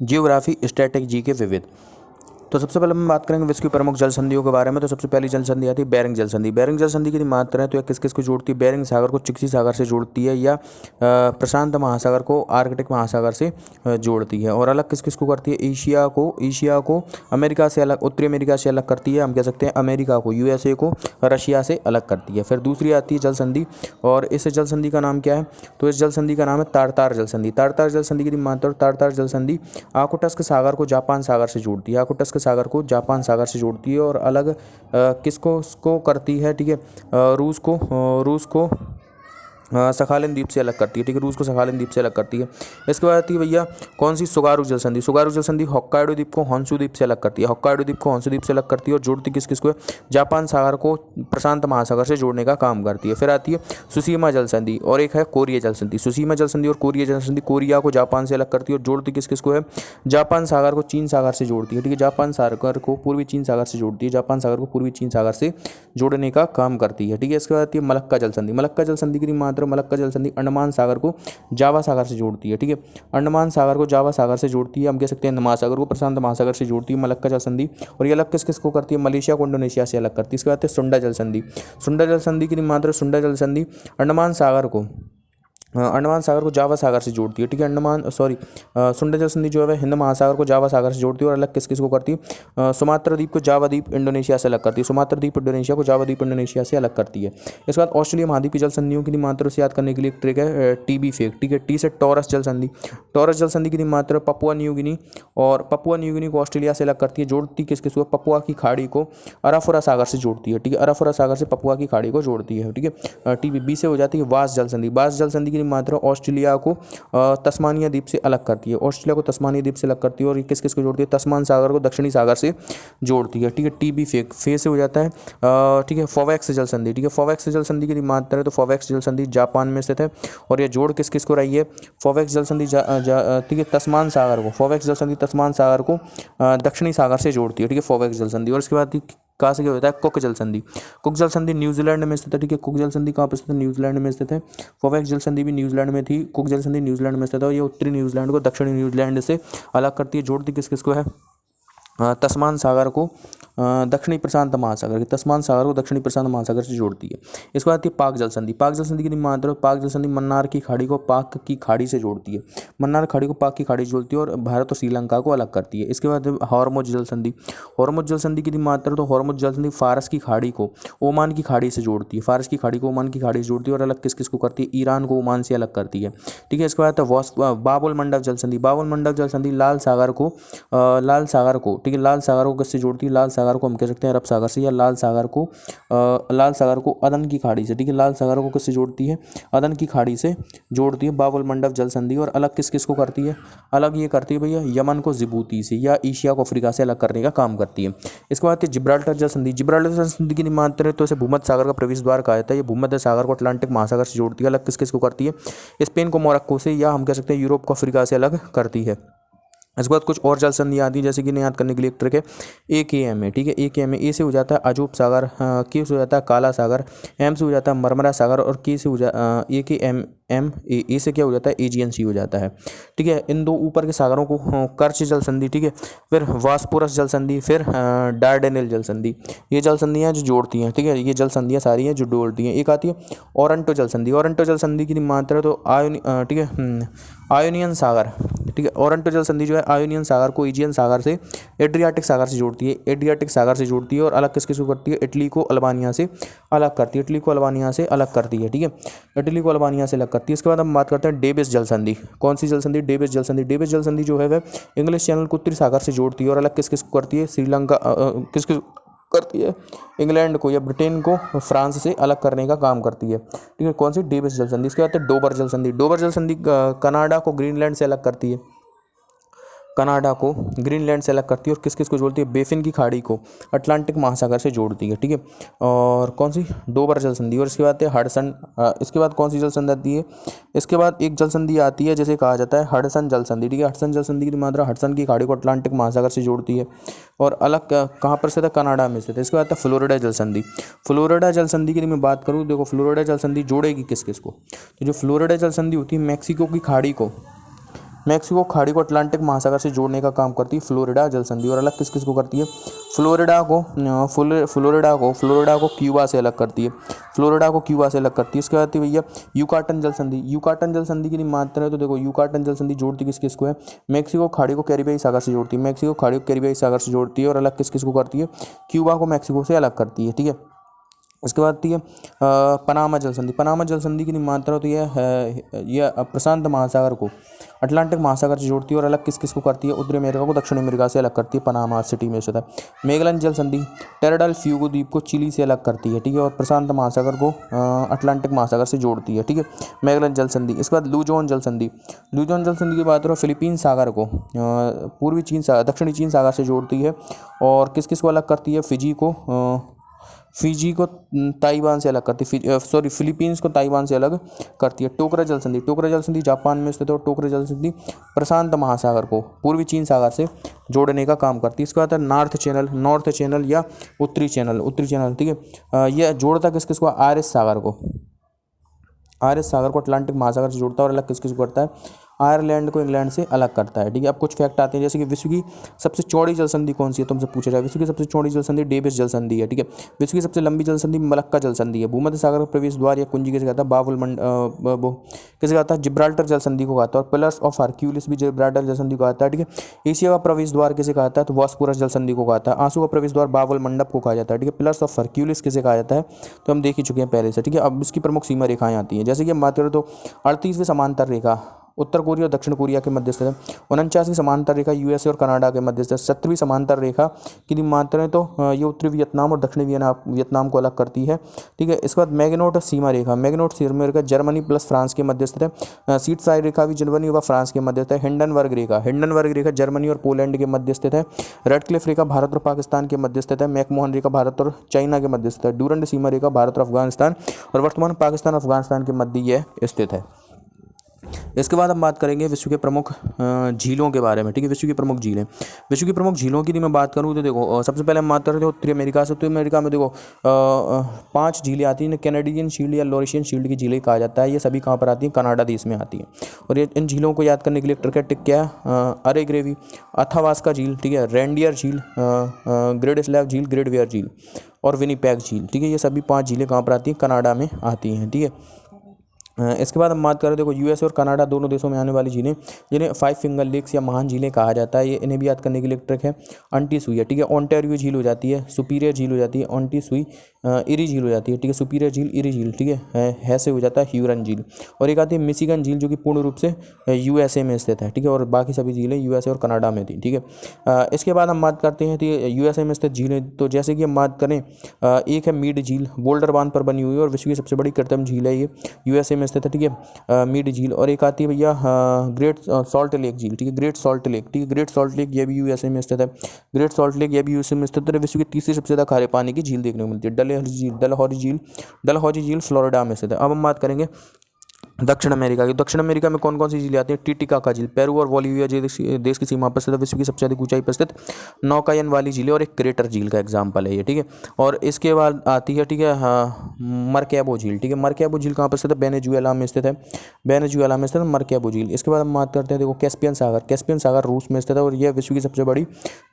Geography, static, जी के विविध। तो सबसे पहले हम बात करेंगे विश्व की प्रमुख जल संधियों के बारे में। तो सबसे पहली जल संधि आती है बेरिंग जल संधि। बेरिंग जल संधि की मात्रा है तो यह किस किस को जोड़ती है? बेरिंग सागर को चिक्सी सागर से जोड़ती है, या प्रशांत महासागर को आर्कटिक महासागर से जोड़ती है। और अलग किस किस को करती है? एशिया को अमेरिका से अलग, उत्तरी अमेरिका से अलग करती है। हम कह सकते हैं अमेरिका को, यूएसए को रशिया से अलग करती है। फिर दूसरी आती है जल संधि, और इस जल संधि का नाम क्या है? तो इस जल संधि का नाम है तारतार जल संधि। तारतार जल संधि की मात्रा, तारतार जल संधि आकुटस्क सागर को जापान सागर से जोड़ती है। आकुटस्क सागर को जापान सागर से जोड़ती है। और अलग किसको करती है? ठीक है, रूस को सखालिन द्वीप से अलग करती है। ठीक है, रूस को सखालिन द्वीप से अलग करती है। इसके बाद आती है भैया कौन सी? सुगारू जल संधि। सुगारू जल संधि होक्काइडो द्वीप को होन्शु द्वीप से अलग करती है। होक्काइडो द्वीप को होन्शु द्वीप से अलग करती है और जोड़ती किस किस को है? जापान सागर को प्रशांत महासागर से जोड़ने का काम करती है। फिर आती है सुसीमा जल संधि, और एक है कोरिया जल संधि। सुसीमा जल संधि और कोरिया जल संधि कोरिया को जापान से अलग करती है और जोड़ती किस किस को है? जापान सागर को चीन सागर से जोड़ती है। ठीक है, जापान सागर को पूर्वी चीन सागर से जोड़ती है। जापान सागर को पूर्वी चीन सागर से जोड़ने का काम करती है। ठीक है, इसके बाद आती है मलक्का जल संधि। मलक्का जल संधि की मात्रा, मलक्का जल संधि अंडमान सागर को जावा सागर से जोड़ती है। ठीक है, अंडमान सागर को जावा सागर से जोड़ती है। हम कह सकते हैं महासागर को प्रशांत महासागर से जोड़ती है मलक्का जल संधि। और ये अलग किस किस को करती है? मलेशिया को इंडोनेशिया से अलग करती है। इसके बाद सुंडा जल संधि। सुंडा जल संधि की मात्रा, सुंडा जल संधि अंडमान सागर को जावा सागर से जोड़ती है। ठीक है, सुंडा जल संधि जो है हिंद महासागर को जावा सागर से जोड़ती है। और अलग किस किस को करती है? सुमात्रा द्वीप को जावा द्वीप इंडोनेशिया से अलग करती है। सुमात्रा द्वीप इंडोनेशिया को जावा द्वीप इंडोनेशिया से अलग करती है। इसके बाद ऑस्ट्रेलिया महाद्वीप की जल संधियों की मात्रा से याद करने के लिए एक ट्रिक है टीबी फेक। ठीक है, टी से टॉरस जल संधि। टॉरस जल संधि की मात्रा पपुआ न्यू गिनी, और पपुआ न्यू गिनी को ऑस्ट्रेलिया से अलग करती है। जोड़ती किस किस को? पपुआ की खाड़ी को अराफुरा सागर से जोड़ती है। ठीक है, अराफुरा सागर से पपुआ की खाड़ी को जोड़ती है। ठीक है, टीबी बी से हो जाती है वास जल संधि। वास जल संधि की मात्रा ऑस्ट्रेलिया को तस्मानिया द्वीप से अलग करती है। ऑस्ट्रेलिया को तस्मानिया द्वीप से अलग करती है। और ये किस किस को जोड़ती है? तस्मान सागर को दक्षिणी सागर से जोड़ती है। ठीक है, टीबी फेक फे से हो जाता है। ठीक है, फोवेक्स जल संधि। ठीक है, फोवेक्स जल संधि की मात्रा है तो फोवेक्स जल संधि जापान में स्थित है। और ये जोड़ किस किस को रही है? फोवेक्स जल संधि ठीक है तस्मान सागर को, फोवेक्स जल संधि तस्मान सागर को दक्षिणी सागर से जोड़ती है। ठीक है, फोवेक्स जल संधि। और इसके बाद कहाँ से क्या होता है? कुक जल संधि। कुक जल संधि न्यूजीलैंड में स्थित है। ठीक है, कुक जल संधि कहाँ पर स्थित है? न्यूजीलैंड में स्थित है। फोवेक्स जल संधि भी न्यूजीलैंड में थी, कुक जल संधि न्यूजीलैंड में स्थित है। और ये उत्तरी न्यूजीलैंड को दक्षिणी न्यूजीलैंड से अलग करती है। जोड़ती किस किस को है? तस्मान सागर को दक्षिणी प्रशांत महासागर की, तस्मान सागर को दक्षिणी प्रशांत महासागर से जोड़ती है। इसके बाद आती है पाक जल संधि। पाक जल संधि की मात्रा, पाक जल संधि मन्नार की खाड़ी को पाक की खाड़ी से जोड़ती है। मन्नार खाड़ी को पाक की खाड़ी से जोड़ती है और भारत और श्रीलंका को अलग करती है। इसके बाद हॉर्मुज जल संधि। हॉर्मुज जल संधि की मात्रा, तो हॉर्मुज जल संधि फारस की खाड़ी को ओमान की खाड़ी से जोड़ती है। फारस की खाड़ी को ओमान की खाड़ी से जोड़ती है। और अलग किस किस को करती है? ईरान को ओमान से अलग करती है। ठीक है, इसके बाद बाबुल मंडप जल संधि। बाबुल मंडप जल संधि लाल सागर को ठीक है, लाल सागर को किससे जोड़ती है? लाल सागर को हम कह सकते हैं अरब सागर से, या लाल सागर को अदन की खाड़ी से। ठीक है, लाल सागर को किससे जोड़ती है? अदन की खाड़ी से जोड़ती है बाबुल मंडप जल संधि। और अलग किस किस को करती है? अलग ये करती है भैया यमन को जिबूती से, या एशिया को अफ्रीका से अलग करने का काम करती है। इसके बाद जिब्राल्टर जल संधि। जिब्राल्टर जल संधि की मात्रा है तो इसे भूमध्य सागर का प्रवेश द्वार कहा जाता है। ये भूमध्य सागर को अटलांटिक महासागर से जोड़ती है। अलग किस किस को करती है? स्पेन को मोरक्को से, या हम कह सकते हैं यूरोप को अफ्रीका से अलग करती है। इसके बाद कुछ और जल संधि आती है, जैसे कि इन्हें याद करने के लिए एक ट्रिक है AKM है। ठीक है, AKM ए से हो जाता है अजूब सागर, के से हो जाता है काला सागर, M से हो जाता है मरमरा सागर, और के से हो जाता AKM ए से क्या हो जाता है? एजियन सी हो जाता है। ठीक है, इन दो ऊपर के सागरों को कर्च जल संधि। ठीक है, फिर वास्पुरस जल संधि, फिर डार्डेनेल जल संधि। ये जल संधियाँ जो जोड़ती हैं। ठीक है, ये जल संधियाँ सारी हैं जो जोड़ती हैं। एक आती है ओरंटो जल संधि। ओरंटो जल संधि की मात्रा तो ठीक है आयोनियन सागर। ठीक है, ओरंटो जल संधि जो है आयोनियन सागर को एजियन सागर से एड्रियाटिक सागर से जोड़ती है। एड्रियाटिक सागर से जोड़ती है। और अलग किस किस को करती है? इटली को अल्बानिया से अलग करती है। इटली को अल्बानिया से अलग करती है। ठीक है, इटली को अल्बानिया से अलग करती है। इसके बाद हम बात करते हैं डेविस जल संधि। कौन सी जल संधि? डेविस जल संधि। डेविस जल संधि जो है वह इंग्लिश चैनल को उत्तरी सागर से जोड़ती है। और अलग किस किस को करती है? श्रीलंका किस किस करती है? इंग्लैंड को या ब्रिटेन को फ्रांस से अलग करने का काम करती है। ठीक है, कौन सी? डेविस जल संधि। इसके बाद डोबर जल संधि। डोबर जल संधि कनाडा को ग्रीनलैंड से अलग करती है। कनाडा को ग्रीनलैंड से अलग करती है। और किस किस को जोड़ती है? बेफिन की खाड़ी को अटलांटिक महासागर से जोड़ती है। ठीक है, और कौन सी? डोबर जल संधि। और इसके बाद है हडसन। इसके बाद कौन सी जल संधि आती है? इसके बाद एक जल संधि आती है जिसे कहा जाता है हडसन जल संधि। ठीक है, हडसन जल संधि की मात्रा हडसन की खाड़ी को अटलांटिक महासागर से जोड़ती है। और अलग कहाँ पर स्थित है? कनाडा में स्थित है। इसके बाद है फ्लोरिडा जल संधि। फ्लोरिडा जल संधि की मैं बात करूँ, देखो फ्लोरिडा जल संधि जोड़ेगी किस किस को? तो जो फ्लोरिडा जल संधि होती है मैक्सिको की खाड़ी को मैक्सिको खाड़ी को अटलांटिक महासागर से जोड़ने का काम करती है फ्लोरिडा जल संधि। और अलग किस किस को करती है? फ्लोरिडा को क्यूबा से अलग करती है। फ्लोरिडा को क्यूबा से अलग करती है। इसके बाद भैया युकाटन जल संधि। युकाटन जल संधि की मात्रा है तो देखो युकाटन जल संधि जोड़ती किस किस को है? मैक्सिको खाड़ी को कैरिबियाई सागर से जोड़ती है। मैक्सिको खाड़ी को कैरिबियाई सागर से जोड़ती है। और अलग किस किस को करती है? क्यूबा को मैक्सिको से अलग करती है। ठीक है, इसके बाद आती है पनामा जल संधि। पनामा जल संधि की मात्रा तो यह प्रशांत महासागर को अटलांटिक महासागर से जोड़ती है। और अलग किस किस को करती है? उत्तरी अमेरिका को दक्षिण अमेरिका से अलग करती है। पनामा सिटी में स्थित है। मैगेलन जल संधि टेराडल फ्यूगो द्वीप को चिली से अलग करती है। ठीक है, और प्रशांत महासागर को अटलांटिक महासागर से जोड़ती है। ठीक है, मैगेलन जल संधि। इसके बाद लुजोन जल संधि। लुजोन जल संधि की बात करो फिलीपीन सागर को पूर्वी चीन सागर दक्षिणी चीन सागर से जोड़ती है। और किस किस को अलग करती है? फिजी को ताइवान से अलग करती है। फिलीपींस को ताइवान से अलग करती है। टोकरा जल संधि। टोकरा जल संधि जापान में स्थित है। और टोकरा जल संधि प्रशांत महासागर को पूर्वी चीन सागर से जोड़ने का काम करती है। इसके बाद नॉर्थ चैनल या उत्तरी चैनल। ठीक है, यह जोड़ता किस किस को? आर्यस सागर को अटलांटिक महासागर से जोड़ता है। और अलग किस किस को करता है? आयरलैंड को इंग्लैंड से अलग करता है। ठीक है, अब कुछ फैक्ट आते हैं जैसे कि विश्व की सबसे चौड़ी जल संधि कौन सी है? तुमसे पूछा जाए। विश्व की सबसे चौड़ी जल संधि डेविस जल संधि है। ठीक है, विश्व की सबसे लंबी जल संधि मलक्का जल संधि है। भूमध्य सागर का प्रवेश द्वार या कुंजी किसे कहता है? किसे कहता है? जिब्राल्टर जल संधि को कहता है। और पिलर्स ऑफ हरक्यूलिस भी जिब्राल्टर जल संधि को कहता है। ठीक है, एशिया का प्रवेश द्वार किसे कहता है? तो बॉस्फोरस जल संधि को कहता है। आंसू का प्रवेश द्वार बाबुल मंडप को कहा जाता है। ठीक है, पिलर्स ऑफ हरक्यूलिस किसे कहा जाता है? तो हम देख ही चुके हैं पहले से। ठीक है, अब इसकी प्रमुख सीमा रेखाएं आती हैं जैसे कि हम बात करें तो 38वीं समांतर रेखा उत्तर कोरिया और दक्षिण कोरिया के मध्य स्थित है। 49वीं समांतर रेखा यूएसए और कनाडा के मध्य स्थित है। 70वीं समांतर रेखा की मात्राएं तो ये उत्तरी वियतनाम और दक्षिणी वियतनाम को अलग करती है। ठीक है, इसके बाद मैग्नोट सीमा रेखा जर्मनी प्लस फ्रांस के मध्य स्थित है। सीट साइड रेखा भी जर्मनी व फ्रांस के मध्य स्थित है। हिंडनबर्ग रेखा जर्मनी और पोलैंड के मध्य स्थित है। रेड क्लिफ रेखा भारत और पाकिस्तान के मध्य स्थित है। मैकमोहन रेखा भारत और चाइना के मध्य स्थित है। डूरंड सीमा रेखा भारत और अफगानिस्तान और वर्तमान पाकिस्तान और अफगानिस्तान के मध्य यह स्थित है। इसके बाद हम बात करेंगे विश्व के प्रमुख झीलों के बारे में। ठीक है, विश्व की प्रमुख झीलों की मैं बात करूँ तो देखो सबसे पहले हम बात करें तो उत्तरी अमेरिका से। उत्तरी अमेरिका में देखो 5 झीलें आती हैं। कैनेडियन शील्ड या लॉरेशियन शील्ड की झीलें कहा जाता है। ये सभी कहाँ पर आती हैं? कनाडा देश में आती हैं। और ये इन झीलों को याद करने के लिए ट्रिक क्या है? अरे ग्रेवी, अथावास्का झील, ठीक है, रेंडियर झील, ग्रेट स्लैव झील, ग्रेट वेयर झील और विनीपेग झील। ठीक है, ये सभी 5 झीलें कहाँ पर आती हैं? कनाडा में आती हैं। ठीक है, इसके बाद हम बात करें देखो यूएस और कनाडा दोनों देशों में आने वाली झीलें जिन्हें 5 फिंगर लेक्स या महान झीलें कहा जाता है। ये इन्हें भी याद करने के लिए एक ट्रिक है अंटी सुई है। ठीक है, ओंटारियो झील हो जाती है, सुपीरियर झील हो जाती है, ऑन्टी सुई इरी झील हो जाती है। ठीक है, सुपीरियर झील, इरी झील, ठीक है से हो जाता है ह्यूरन झील। और एक आती है मिशिगन झील जो कि पूर्ण रूप से यूएसए में स्थित है। ठीक है, और बाकी सभी झीलें यूएसए और कनाडा में थी। ठीक है, इसके बाद हम बात करते हैं कि यूएसए में स्थित झीलें तो जैसे कि हम बात करें एक है मीड झील, बोल्डर बांध पर बनी हुई है और विश्व की सबसे बड़ी कृत्रिम झील है। ये यूएसए में स्थित है। ठीक है, मीड झील। और एक आती है भैया ग्रेट सॉल्ट लेक झील। ठीक है, ग्रेट सॉल्ट लेक, ठीक है, ग्रेट सॉल्ट लेक ये भी यूएसए में स्थित है। ग्रेट सॉल्ट लेक ये भी यूएसए में स्थित है। विश्व की तीसरी सबसे ज़्यादा खारे पानी की झील देखने को मिलती है डलहौजी झील फ्लोरिडा में स्थित है। अब हम बात करेंगे दक्षिण अमेरिका की। दक्षिण अमेरिका में कौन कौन सी झीलें आती हैं? टिटिकाका झील पेरू और बोलिविया देश की सीमा पर स्थित विश्व की सबसे अधिक ऊंचाई पर स्थित नौकायन वाली झीलें और एक क्रेटर झील का एग्जाम्पल है ये। ठीक है, और इसके बाद आती है ठीक है मरकैबो झील। ठीक है, मरकैबो झील कहाँ पर स्थित है? वेनेजुएला में स्थित है। वेनेजुएला में स्थित मरकैबो झील। इसके बाद हम बात करते हैं देखो कैस्पियन सागर रूस में स्थित है और यह विश्व की सबसे बड़ी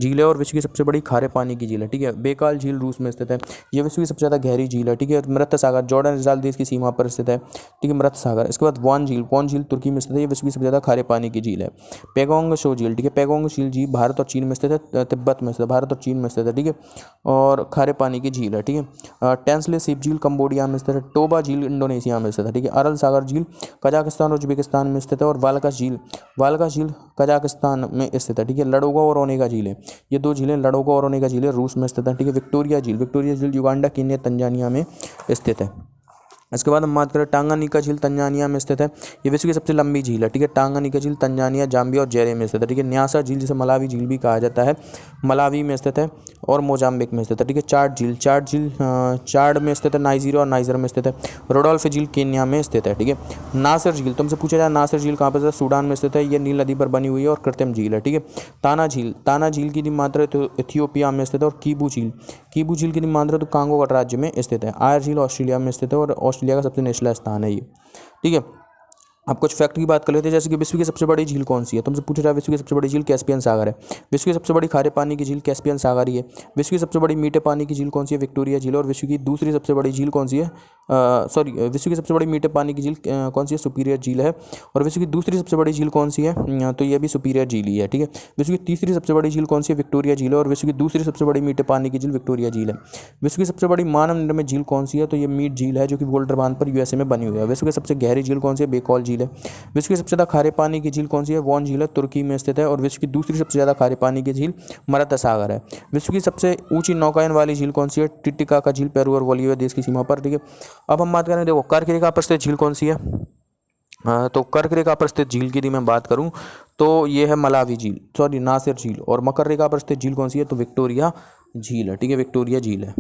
झील है और विश्व की सबसे बड़ी खारे पानी की झील है। ठीक है, बेकाल झील रूस में स्थित है, यह विश्व की सबसे ज़्यादा गहरी झील है। ठीक है, मृत सागर जॉर्डन इजराइल देश की सीमा पर स्थित है। ठीक है, मृत सागर। इसके बाद वॉन झील तुर्की में स्थित है, विश्व की सबसे ज़्यादा खारे पानी की झील है। पेगोंग शो झील, ठीक है, पेगोंग झील भारत और चीन में स्थित है, तिब्बत में स्थित, भारत और चीन में स्थित है। ठीक है, और खारे पानी की झील है। ठीक है, टेंसले सिप झील कंबोडिया में स्थित है, टोबा झील इंडोनेशिया में स्थित है। ठीक है, अरल सागर झील कजाकिस्तान और उज्बेकिस्तान में स्थित है और वाल्का झील कजाकिस्तान में स्थित है। ठीक है, लडोगा और ओनेगा झील है, ये 2 झीलें लडोगा और ओनेगा झीलें रूस में स्थित है। ठीक है, विक्टोरिया झील युगांडा, केन्या, तंजानिया में स्थित है। इसके बाद हम बात करें टांगानिका झील तंजानिया में स्थित है, ये विश्व की सबसे लंबी झील है। ठीक है, टांगानिका झील तंजानिया, जाम्बिया और जेरे में स्थित है। ठीक है, न्यासा झील जिसे मलावी झील भी कहा जाता है, मलावी में स्थित है और मोजाम्बिक में स्थित है। ठीक है, चाड झील चाड में स्थित है, नाइजीरिया और नाइजर में स्थित है। रोडोल्फ झील केन्या में स्थित है। ठीक है, नासिर झील तुमसे पूछा जाए नासिर झील कहाँ पर? सूडान में स्थित है, यह नील नदी पर बनी हुई है और कृत्रिम झील है। ठीक है, ताना झील की मात्रा इथियोपिया में स्थित है और कीबू झील की मात्रा तो कांगो गणराज्य में स्थित है। आयर झील ऑस्ट्रेलिया में स्थित है और ऑस्ट्रेलिया का सबसे निचला स्थान है ये। ठीक है, अब कुछ फैक्ट की बात कर लेते हैं, जैसे कि विश्व की सबसे बड़ी झील कौन सी है। तुमसे पूछ रहा है विश्व की सबसे बड़ी झील कैस्पियन सागर है। विश्व की सबसे बड़ी खारे पानी की झील कैस्पियन सागर ही है। विश्व की सबसे बड़ी मीठे पानी की झील कौन सी है, विक्टोरिया झील। और विश्व की दूसरी सबसे बड़ी झील कौन सी है, विश्व की सबसे बड़ी मीठे पानी की झील कौन सी है, सुपीरियर झील है। और विश्व की दूसरी सबसे बड़ी झील कौन सी है, तो ये भी सुपीरियर झील ही है, ठीक है। विश्व की तीसरी सबसे बड़ी झील कौन सी है, विक्टोरिया झील है। और विश्व की दूसरी सबसे बड़ी मीठे पानी की झील विक्टोरिया झील है। विश्व की सबसे बड़ी मानव निर्मित झील कौन सी है, तो ये मीट झील है, जो कि बोल्डर बांध पर यूएसए में बनी हुई है। विश्व की सबसे गहरी झील कौन सी है, बेकॉल झील है। विश्व की सबसे ज़्यादा खारे पानी की झील कौन सी है, वॉन झील है, तुर्की में स्थित है। और विश्व की दूसरी सबसे ज़्यादा खारे पानी की झील मराठा सागर है। विश्व की सबसे ऊंची नौकायन वाली झील कौन सी है, टिटिकाका झील, पेरू और बोलिविया देश की सीमा पर, ठीक है। अब हम बात करें, देखो कर्क रेखा पर स्थित झील कौन सी है। तो कर्क रेखा पर स्थित झील की यदि मैं बात करूं तो ये है मलावी झील, सॉरी नासिर झील। और मकर रेखा पर स्थित झील कौन सी है, तो विक्टोरिया झील है, ठीक है, विक्टोरिया झील है।